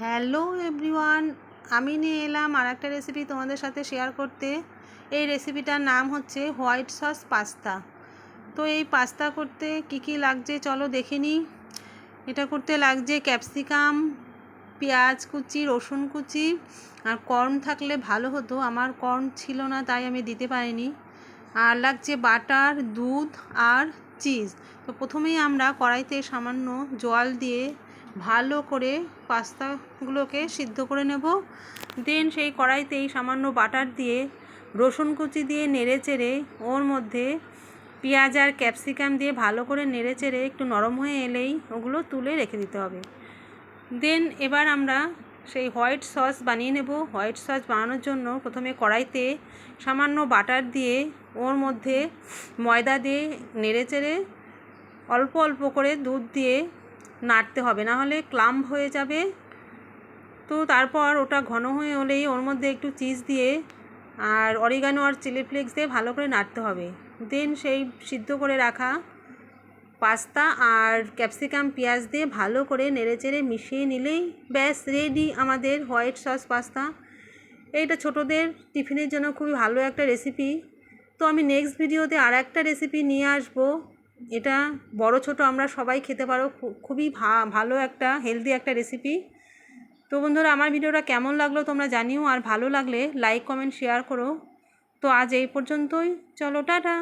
Hello everyone, আমি নিয়ে এলাম আর একটা রেসিপি তোমাদের সাথে শেয়ার করতে। এই রেসিপিটার নাম হচ্ছে হোয়াইট সস পাস্তা। তো এই পাস্তা করতে কি কি লাগছে চলো দেখে নিই। এটা করতে লাগছে ক্যাপসিকাম, পেঁয়াজ কুচি, রসুন কুচি, আর কর্ন থাকলে ভালো হতো, আমার কর্ন ছিল না তাই আমি দিতে পারিনি। আর লাগছে বাটার, দুধ আর চিজ। তো প্রথমেই আমরা কড়াইতে সামান্য জল দিয়ে ভালো করে পাস্তাগুলোকে সিদ্ধ করে নেব। দেন সেই কড়াইতেই সামান্য বাটার দিয়ে রসুন কুচি দিয়ে নেড়ে চেড়ে ওর মধ্যে পেঁয়াজ আর ক্যাপসিকাম দিয়ে ভালো করে নেড়ে চেড়ে একটু নরম হয়ে এলেই ওগুলো তুলে রেখে দিতে হবে। দেন এবার আমরা সেই হোয়াইট সস বানিয়ে নেব। হোয়াইট সস বানানোর জন্য প্রথমে কড়াইতে সামান্য বাটার দিয়ে ওর মধ্যে ময়দা দিয়ে নেড়ে চেড়ে অল্প অল্প করে দুধ দিয়ে নাড়তে হবে, না হলে ক্লাম্প হয়ে যাবে। তো তারপর ওটা ঘন হয়ে হলেই ওর মধ্যে একটু চিজ দিয়ে আর অরিগানো আর চিলি ফ্লেক্স দিয়ে ভালো করে নাড়তে হবে। দেন সেই সিদ্ধ করে রাখা পাস্তা আর ক্যাপসিকাম পেঁয়াজ দিয়ে ভালো করে নেড়েচেড়ে মিশিয়ে নিলেই ব্যাস রেডি আমাদের হোয়াইট সস পাস্তা। এইটা ছোটোদের টিফিনের জন্য খুবই ভালো একটা রেসিপি। তো আমি নেক্সট ভিডিওতে আর একটা রেসিপি নিয়ে আসবো। এটা বড় ছোট আমরা সবাই খেতে পারো, খুবই ভালো একটা হেলদি একটা রেসিপি। তো বন্ধুরা, আমার ভিডিওটা কেমন লাগলো তোমরা জানিও, আর ভালো লাগলে লাইক কমেন্ট শেয়ার করো। তো আজ এই পর্যন্তই, চলো টাটা।